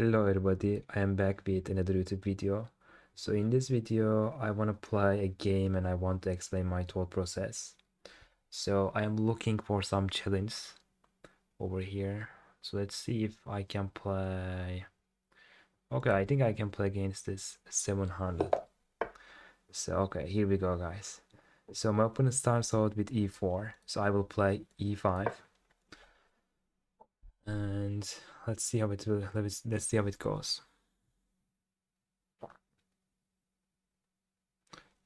Hello everybody, I am back with another YouTube video. So in this video, I want to play a game and I want to explain my thought process. So I am looking for some challenge over here. So let's see if I can play. Okay, I think I can play against this 700. So okay, here we go guys. So my opponent starts out with e4. So I will play e5. And let's see how it will, let's see how it goes.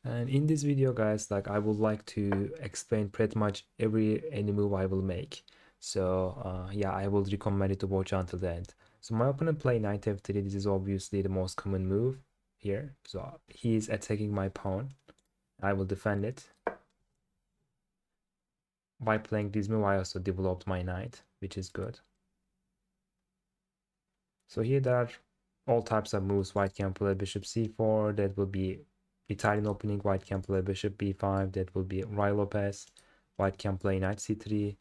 And in this video guys, like I would like to explain pretty much any move I will make. So yeah, I will recommend it to watch until the end. So my opponent play knight f3. This is obviously the most common move here. So he is attacking my pawn. I will defend it. By playing this move, I also developed my knight, which is good. So here there are all types of moves. White can play bishop c4. That will be Italian opening. White can play bishop b5. That will be Ruy Lopez. White can play knight c3.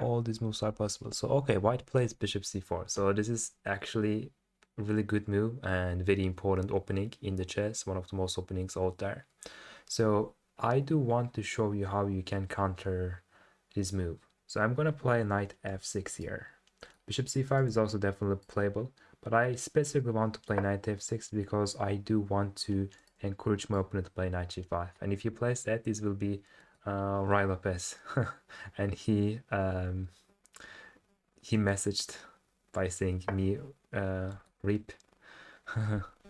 All these moves are possible. So okay, white plays bishop c4. So this is actually a really good move and very important opening in the chess. One of the most openings out there. So I do want to show you how you can counter this move. So I'm gonna play knight f6 here. Bishop c5 is also definitely playable, but I specifically want to play knight f6 because I do want to encourage my opponent to play knight g5. And if he plays that, this will be Ruy Lopez, and he messaged by saying me rip.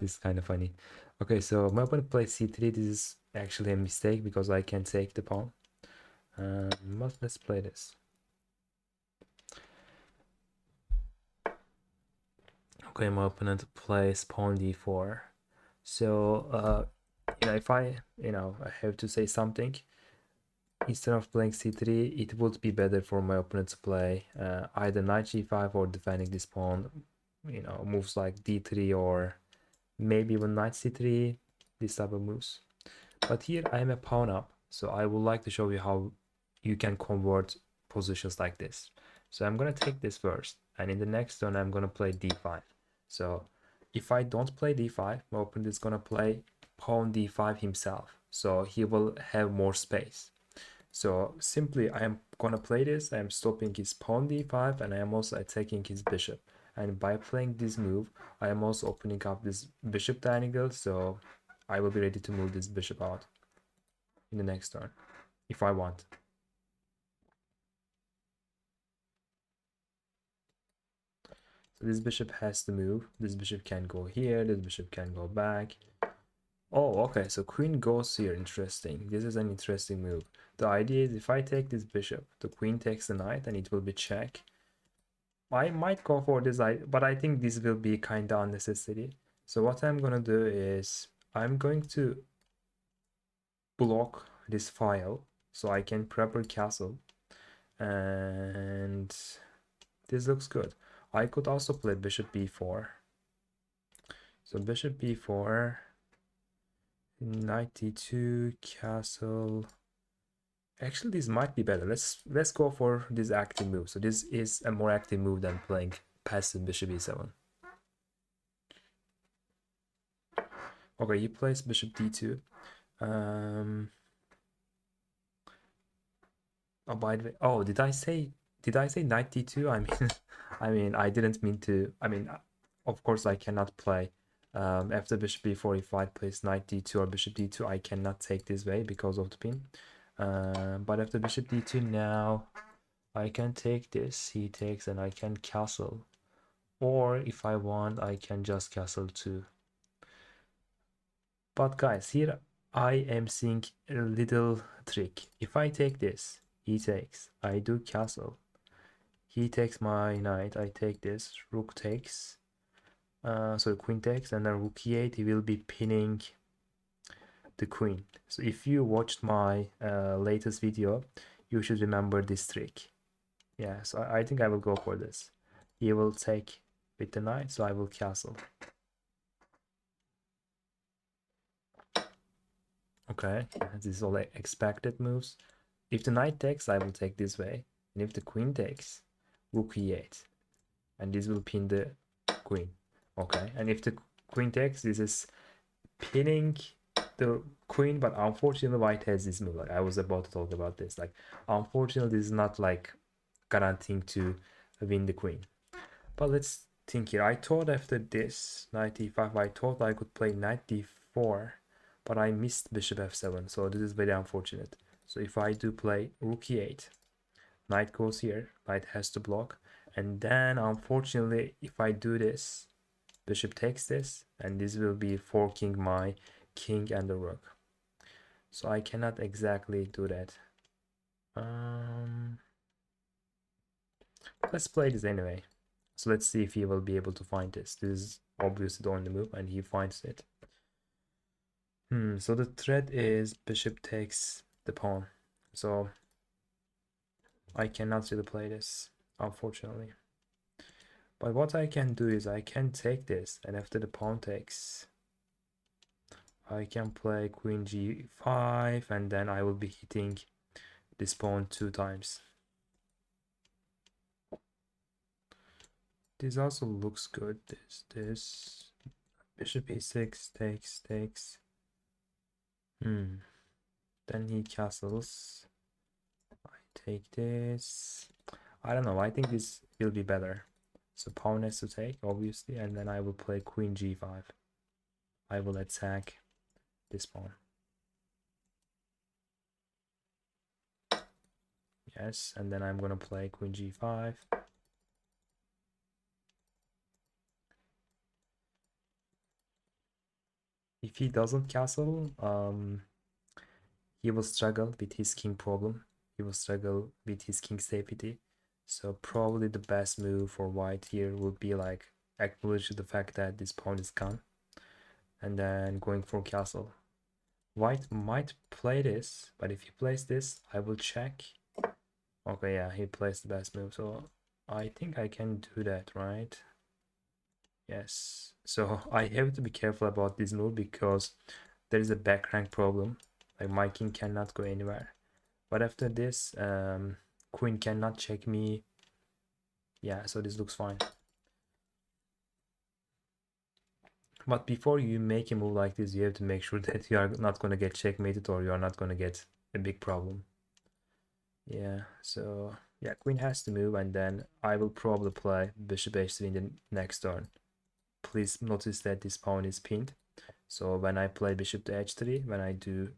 This is kind of funny. Okay, so my opponent plays c3. This is actually a mistake because I can take the pawn. But let's play this. Okay, my opponent plays pawn d4. So if I have to say something, instead of playing c3, it would be better for my opponent to play either knight g5 or defending this pawn. Moves like d3 or maybe even knight c3, this type of moves. But here I am a pawn up, so I would like to show you how you can convert positions like this. So I'm gonna take this first, and in the next turn I'm gonna play d5. So if I don't play d5, my opponent is gonna play pawn d5 himself, so he will have more space. So simply I am gonna play this, I am stopping his pawn d5 and I am also attacking his bishop. And by playing this move, I am also opening up this bishop triangle, so I will be ready to move this bishop out in the next turn, if I want. So this bishop has to move, this bishop can go here, this bishop can go back. Oh, okay, so queen goes here, interesting. This is an interesting move. The idea is if I take this bishop, the queen takes the knight and it will be check. I might go for this, but I think this will be kind of unnecessary. So what I'm gonna do is I'm going to block this file so I can prepare castle, and this looks good. I could also play bishop b4. So bishop b4, knight d2, castle. Actually, this might be better. Let's go for this active move. So this is a more active move than playing passive bishop e7. Okay, he plays bishop d2. Oh, by the way, oh, did I say knight d2? I mean, I didn't mean to. Of course, I cannot play after bishop b4. If I place knight d2 or bishop d2, I cannot take this way because of the pin. But after bishop d2 now, I can take this. He takes, and I can castle. Or if I want, I can just castle too. But guys, here I am seeing a little trick. If I take this, he takes, I do castle. He takes my knight, I take this, rook takes, so queen takes, and then rook e8, he will be pinning the queen. So if you watched my latest video, you should remember this trick. Yeah, so I think I will go for this. He will take with the knight, so I will castle. Okay, this is all expected moves. If the knight takes, I will take this way. And if the queen takes, rook e8. And this will pin the queen. Okay, and if the queen takes, this is pinning the queen, but unfortunately white has this move. Like I was about to talk about this. Like unfortunately, this is not like guaranteeing to win the queen. But let's think here. I thought after this knight e5, I thought I could play knight d4, but I missed bishop f7, so this is very unfortunate. So if I do play rook e8, knight goes here, knight has to block, and then unfortunately if I do this, bishop takes this, and this will be forking my king and the rook. So I cannot exactly do that. Let's play this anyway. So let's see if he will be able to find this. This is obviously the only move, and he finds it. So the threat is bishop takes the pawn. So I cannot really play this, unfortunately. But what I can do is I can take this, and after the pawn takes, I can play queen g5, and then I will be hitting this pawn 2 times. This also looks good. This bishop e6 takes. Then he castles. I take this. I don't know. I think this will be better. So pawn has to take, obviously, and then I will play queen g5. I will attack this pawn. Yes, and then I'm gonna play queen g5. If he doesn't castle, he will struggle with his king problem. He will struggle with his king safety. So probably the best move for white here would be like acknowledge the fact that this pawn is gone, and then going for castle. White might play this, but if he plays this, I will check. Okay, yeah, he plays the best move, so I think I can do that, right? Yes. So I have to be careful about this move because there is a back rank problem. Like my king cannot go anywhere. But after this, queen cannot check me. Yeah, so this looks fine. But before you make a move like this, you have to make sure that you are not going to get checkmated or you are not going to get a big problem. Yeah, so yeah, queen has to move, and then I will probably play bishop h3 in the next turn. Please notice that this pawn is pinned. So when I play bishop to h3, when I do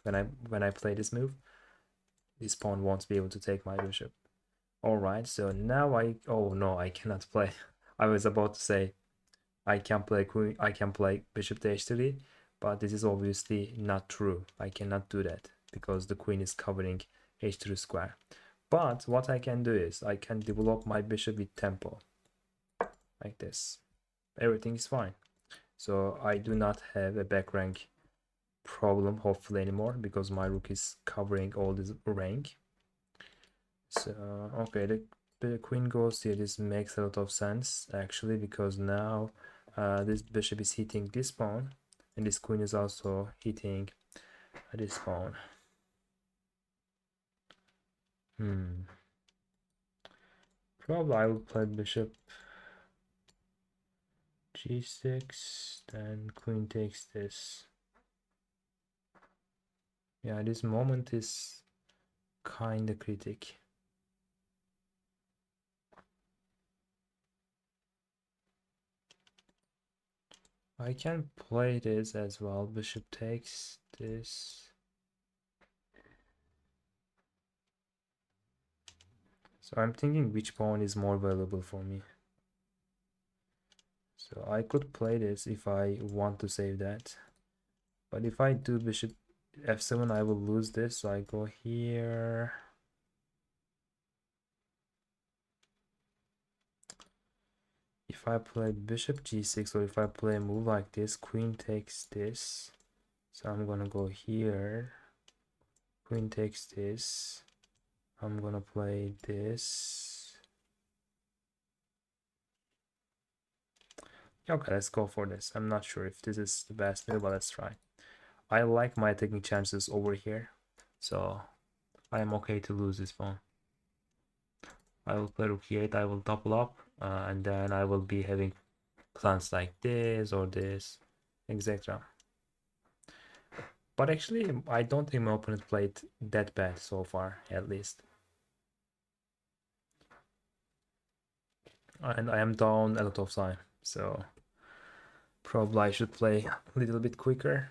when I play this move, this pawn won't be able to take my bishop. All right, so now oh no, I cannot play. I was about to say I can play queen, I can play bishop to h3, but this is obviously not true. I cannot do that because the queen is covering h3 square. But what I can do is I can develop my bishop with tempo like this. Everything is fine. So I do not have a back rank problem hopefully anymore because my rook is covering all this rank. So okay, the queen goes here. This makes a lot of sense actually because now this bishop is hitting this pawn and this queen is also hitting this pawn. Probably I will play bishop g6, then queen takes this. Yeah, this moment is kinda critic. I can play this as well. Bishop takes this. So I'm thinking which pawn is more valuable for me. So I could play this if I want to save that. But if I do bishop f7, I will lose this. So I go here. If I play bishop g6 or if I play a move like this, queen takes this. So I'm gonna go here. Queen takes this. I'm gonna play this. Okay, let's go for this. I'm not sure if this is the best move, but let's try. I like my taking chances over here, so I am okay to lose this pawn. I will play rook e8, I will double up, and then I will be having clans like this or this, etc. But actually, I don't think my opponent played that bad so far, at least. And I am down a lot of time, so probably I should play a little bit quicker.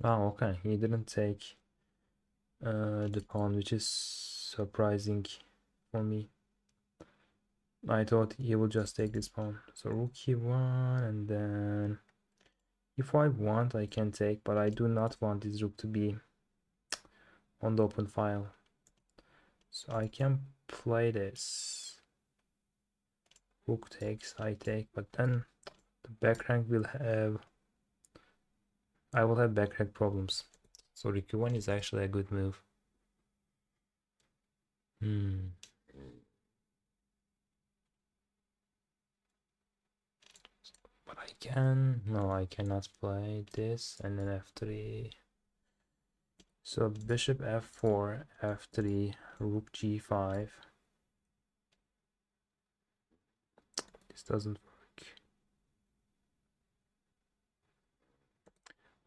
Oh, okay. He didn't take the pawn, which is surprising for me. I thought he would just take this pawn. So rook e1, and then if I want, I can take, but I do not want this rook to be on the open file. So I can play this. Rook takes, I take, but then the back rank will have, I will have back rank problems. So rook e1 is actually a good move. But I can, no, I cannot play this, and then f3. So bishop f4, f3, rook g5. This doesn't work.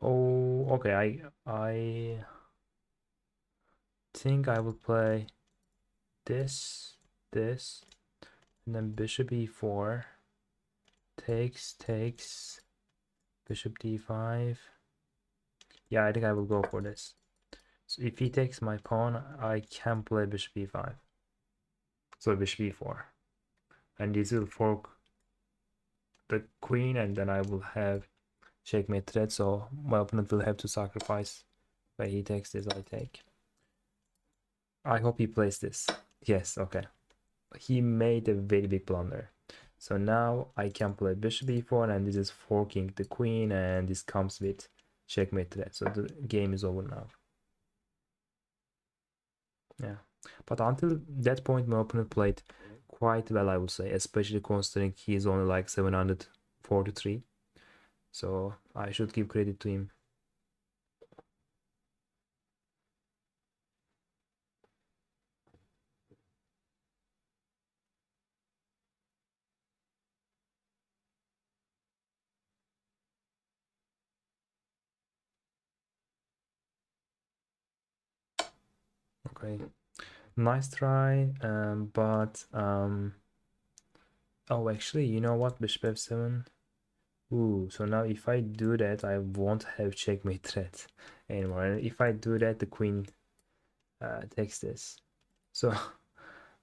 Oh, okay, I think I will play this, and then bishop e4, takes, bishop d5. Yeah, I think I will go for this. So if he takes my pawn, I can play bishop e5. So bishop e4. And this will fork the queen, and then I will have checkmate threat, so my opponent will have to sacrifice. But he takes this, I take. I hope he plays this. Yes, okay. He made a very big blunder. So now I can play bishop e4, and this is forking the queen, and this comes with checkmate threat. So the game is over now. Yeah. But until that point, my opponent played quite well, I would say, especially considering he is only like 743. So I should give credit to him. Okay. Nice try, but oh, actually, you know what? Bishop f7. Ooh, so now if I do that, I won't have checkmate threat anymore. And if I do that, the queen takes this. So,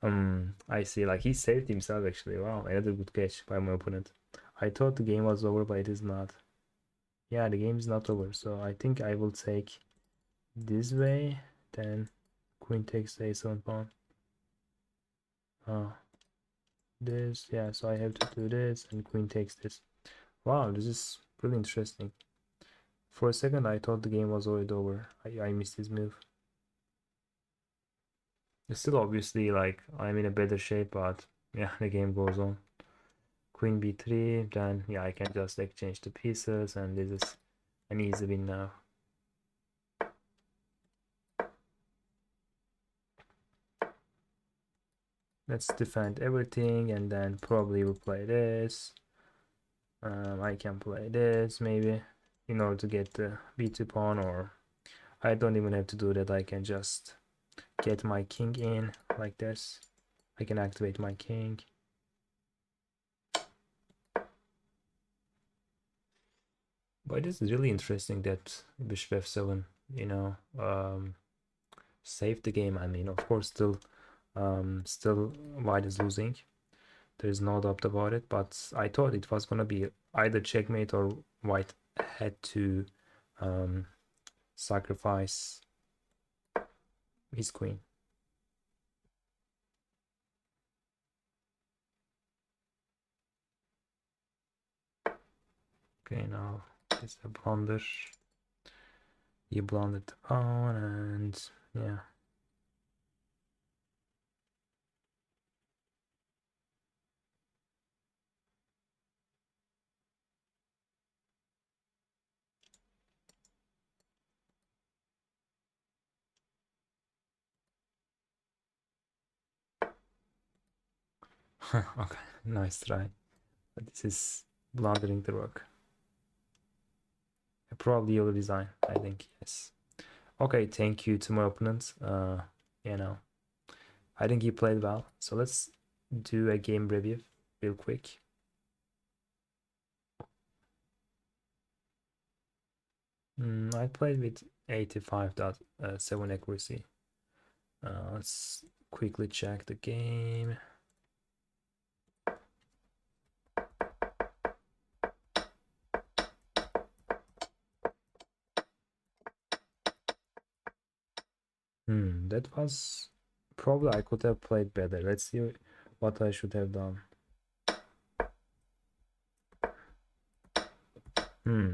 I see. Like he saved himself actually. Wow, another good catch by my opponent. I thought the game was over, but it is not. Yeah, the game is not over. So I think I will take this way. Then queen takes the a7 pawn. Oh, this, yeah. So I have to do this, and queen takes this. Wow, this is really interesting. For a second, I thought the game was already over. I missed his move. It's still obviously like I'm in a better shape, but yeah, the game goes on. Queen b3, then yeah, I can just exchange the pieces, and this is an easy win now. Let's defend everything, and then probably we'll play this. I can play this maybe in order to get the b2 pawn, or I don't even have to do that. I can just get my king in like this. I can activate my king. But it is really interesting that bishop f7, you know, saved the game. I mean, of course, still white is losing. There is no doubt about it. But I thought it was gonna be either checkmate or white had to sacrifice his queen. Okay, now it's a blunder. He blundered the pawn, and yeah. Okay, nice try. But this is blundering the rook. Probably you'll resign, I think, yes. Okay, thank you to my opponent. You know, I think he played well. So let's do a game review real quick. I played with 85.7 accuracy. Let's quickly check the game. That was probably I could have played better. Let's see what I should have done.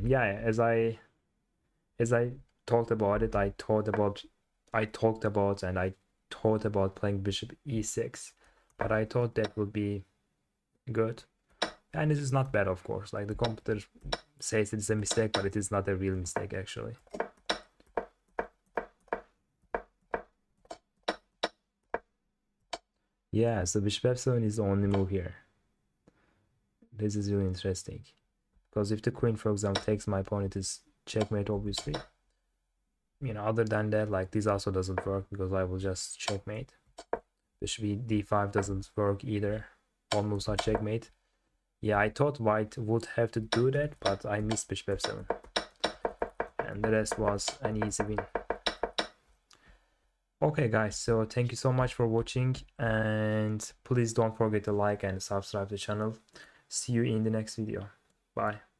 Yeah, as I talked about it, I thought about playing bishop e6, but I thought that would be good. And this is not bad, of course. Like the computer says it's a mistake, but it is not a real mistake actually. Yeah, so bishop f7 is the only move here. This is really interesting. Because if the queen, for example, takes my pawn, it is checkmate, obviously. You know, other than that, like this also doesn't work because I will just checkmate. Bishop d5 doesn't work either. All moves are checkmate. Yeah, I thought white would have to do that, but I missed bishop f7. And the rest was an easy win. Okay guys, so thank you so much for watching, and please don't forget to like and subscribe to the channel. See you in the next video. Bye.